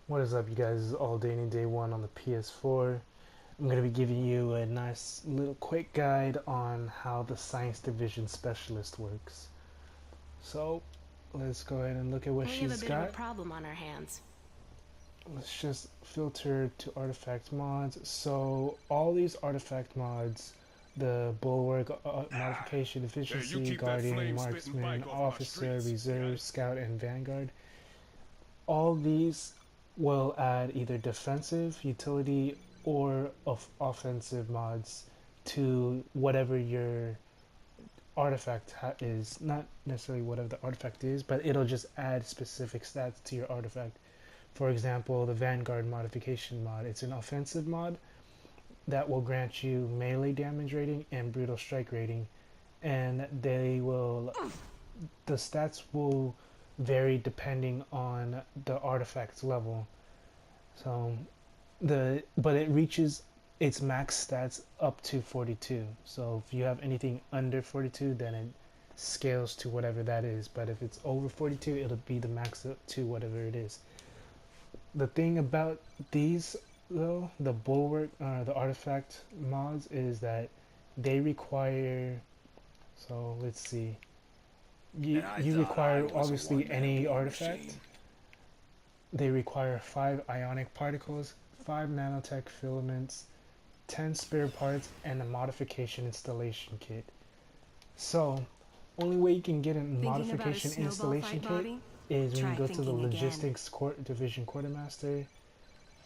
What is up, you guys? This is All Day and Day 1 on the PS4. I'm going to be giving you a nice little quick guide on how the Science Division Specialist works. So, let's go ahead and look at what We have a she's bit of a got. problem on our hands. Let's just filter to artifact mods. So, all these artifact mods, the Bulwark modification, Hey, you efficiency, keep that guardian, flame-spitting marksman, bike off my officer, streets. reserve, Got it? scout, and vanguard, all these will add either defensive, utility, or of offensive mods to whatever your artifact is. Not necessarily whatever the artifact is, but it'll just add specific stats to your artifact. For example, the Vanguard modification mod. It's an offensive mod that will grant you melee damage rating and brutal strike rating, and the stats will vary depending on the artifact's level. So but it reaches its max stats up to 42. So if you have anything under 42, then it scales to whatever that is. But if it's over 42, it'll be the max up to whatever it is. The thing about these though, the bulwark, the artifact mods, is that they require. So let's see. I You thought I require was a obviously one-man any war artifact. machine. They require 5 ionic particles, 5 nanotech filaments, 10 spare parts, and a modification installation kit. So, only way you can get a Thinking about a modification snowball installation fight, kit Bobby? is when you Try go to the thinking again. logistics division quartermaster,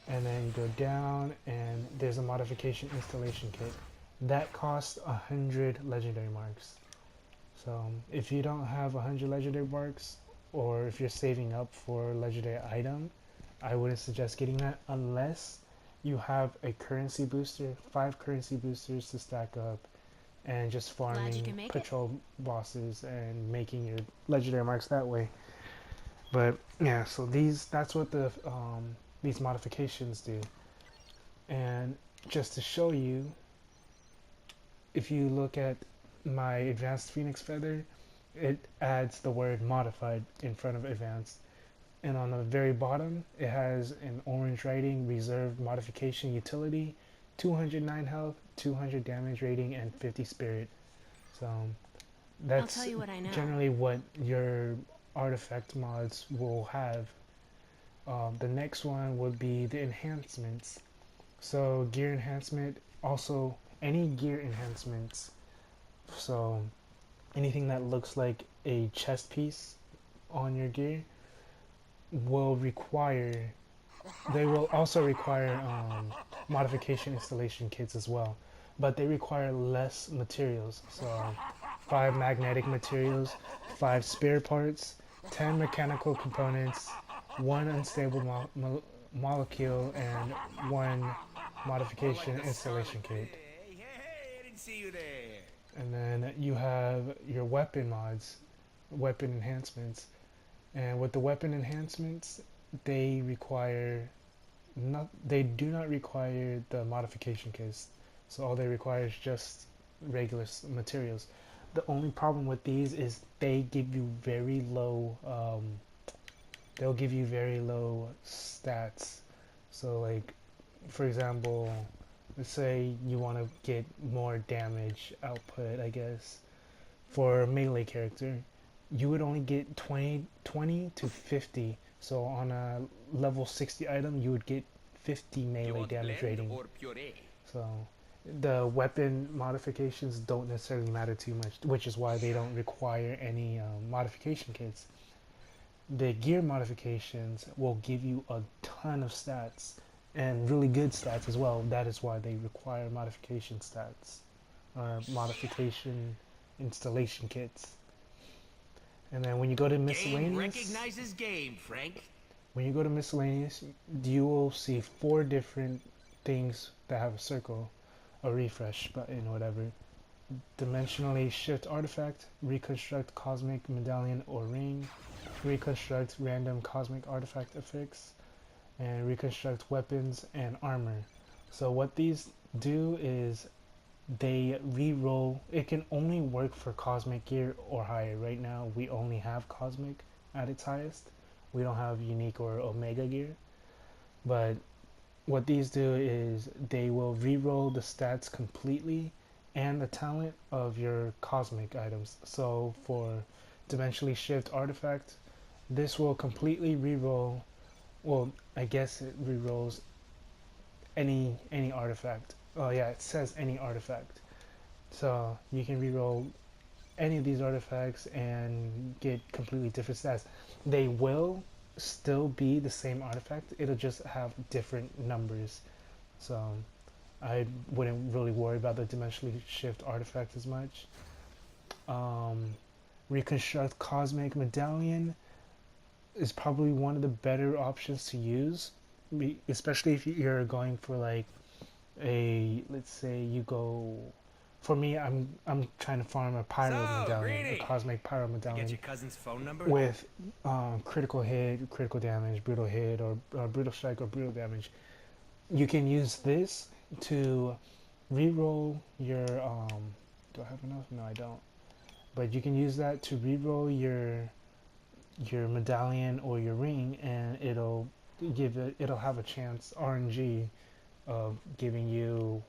and then you go down, and there's a modification installation kit. That costs 100 legendary marks. So if you don't have 100 legendary marks, or if you're saving up for a legendary item, I wouldn't suggest getting that unless you have a currency booster, 5 currency boosters to stack up, and just Glad you farming can make it. patrol bosses and making your legendary marks that way. But yeah, so that's what these modifications do. And just to show you, if you look at my advanced phoenix feather, it adds the word modified in front of advanced. And on the very bottom, it has an orange writing, reserved modification utility, 209 health, 200 damage rating, and 50 spirit. So I'll tell that's you what I know. generally what your artifact mods will have. The next one would be the enhancements. So gear enhancement, also any gear enhancements. So anything that looks like a chest piece on your gear will require they will also require modification installation kits as well, but they require less materials. So 5 magnetic materials, 5 spare parts, 10 mechanical components, 1 unstable molecule, and 1 modification installation kit. Hey, I didn't see you there. And then you have your weapon mods, weapon enhancements. And with the weapon enhancements, they require they do not require the modification kits. So all they require is just regular materials. The only problem with these is they give you very low they'll give you very low stats. So like for example, let's say you want to get more damage output, I guess, for a melee character, you would only get 20 to 50. So on a level 60 item, you would get 50 You melee want damage blend rating. or puree? So the weapon modifications don't necessarily matter too much, which is why they don't require any modification kits. The gear modifications will give you a ton of stats and really good stats as well. That is why they require modification stats or modification installation kits. And then when you go to Game miscellaneous, recognizes game, Frank. when you go to miscellaneous, you will see 4 different things that have a circle, a refresh button, whatever. Dimensionally shift artifact, reconstruct cosmic medallion or ring, reconstruct random cosmic artifact effects, and reconstruct weapons and armor. So what these do is they re-roll. It can only work for cosmic gear or higher. Right now we only have cosmic at its highest. We don't have unique or omega gear. But what these do is they will re-roll the stats completely and the talent of your cosmic items. So for Dimensionally Shift Artifact, this will completely re-roll. Well, I guess it re-rolls any artifact. Oh yeah, it says any artifact. So you can re-roll any of these artifacts and get completely different stats. They will still be the same artifact. It'll just have different numbers. So I wouldn't really worry about the dimensionally shift artifact as much. Um, Reconstruct Cosmic Medallion is probably one of the better options to use, especially if you're going for like a, let's say you go, for me I'm trying to farm a pyro So, medallion, a Greeny, cosmic pyro I get medallion your cousin's phone number? with critical hit, critical damage, brutal hit, or brutal strike or brutal damage. You can use this to re-roll your do I have enough? No, I don't. But you can use that to re-roll your medallion or your ring, and it'll have a chance RNG of giving you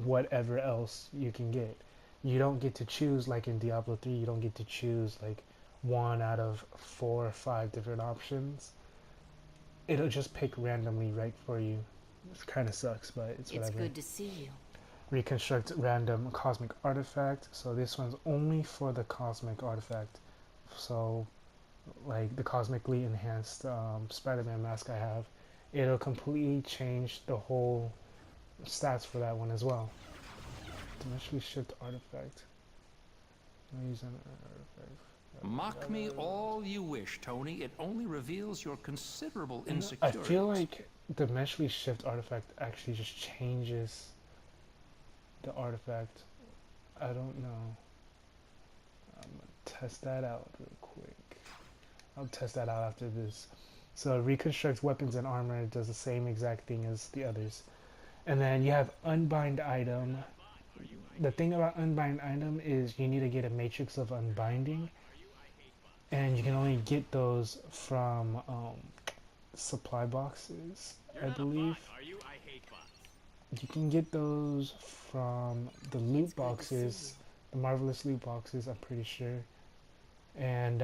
whatever else you can get. You don't get to choose like in Diablo 3. You don't get to choose like one out of 4 or 5 different options. It'll just pick randomly right for you. It kind of sucks, but it's It's whatever. good to see you. Reconstruct random cosmic artifact. So this one's only for the cosmic artifact. So like the cosmically enhanced Spider-Man mask I have, it'll completely change the whole stats for that one as well. Dimensionally shift artifact. Use an artifact. Mock me all you wish, Tony. It only reveals your considerable I insecurities. feel like dimensionally shift artifact actually just changes the artifact. I don't know. I'm gonna test that out real quick. I'll test that out after this. So reconstruct weapons and armor does the same exact thing as the others. And then you have unbind item. The thing about unbind item is you need to get a matrix of unbinding, and you can only get those from supply boxes, I believe. You can get those from the loot boxes, the marvelous loot boxes, I'm pretty sure, and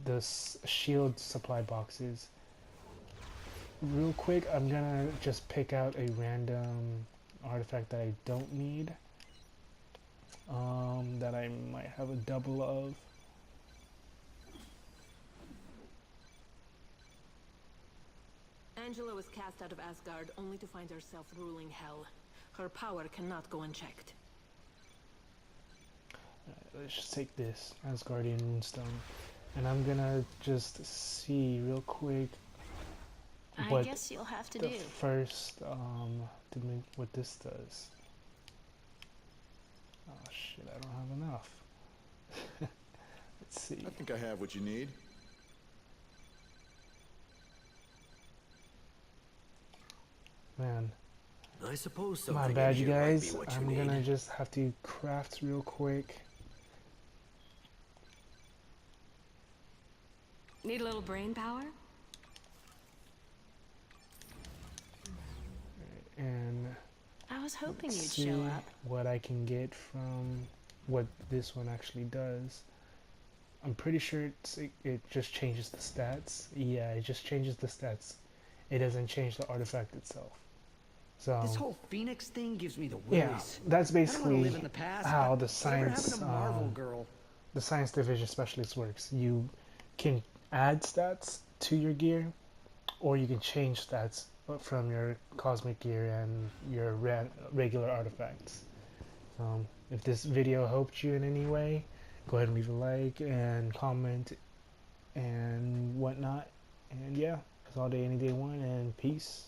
the shield supply boxes. Real quick, I'm gonna just pick out a random artifact that I don't need, that I might have a double of. Angela was cast out of Asgard only to find herself ruling hell. Her power cannot go unchecked. Let's just take this Asgardian Moonstone, and I'm gonna just see real quick I what guess you'll have to the do. first what this does. Oh shit, I don't have enough. Let's see. I think I have what you need. Man, I suppose my something bad, in you here might guys. be what you I'm need. gonna just have to craft real quick. Need a little brain power? And I was hoping let's you'd see show up. what I can get from what this one actually does. I'm pretty sure it just changes the stats. Yeah, it just changes the stats. It doesn't change the artifact itself. So This whole Phoenix thing gives me the willies. yeah, that's I don't want to basically live in the past, how but the whatever happened science to Marvel Girl? the science division specialist works. You can add stats to your gear, or you can change stats from your cosmic gear and your regular artifacts. If this video helped you in any way, go ahead and leave a like and comment and whatnot. And yeah, it's all day, any day one, and peace.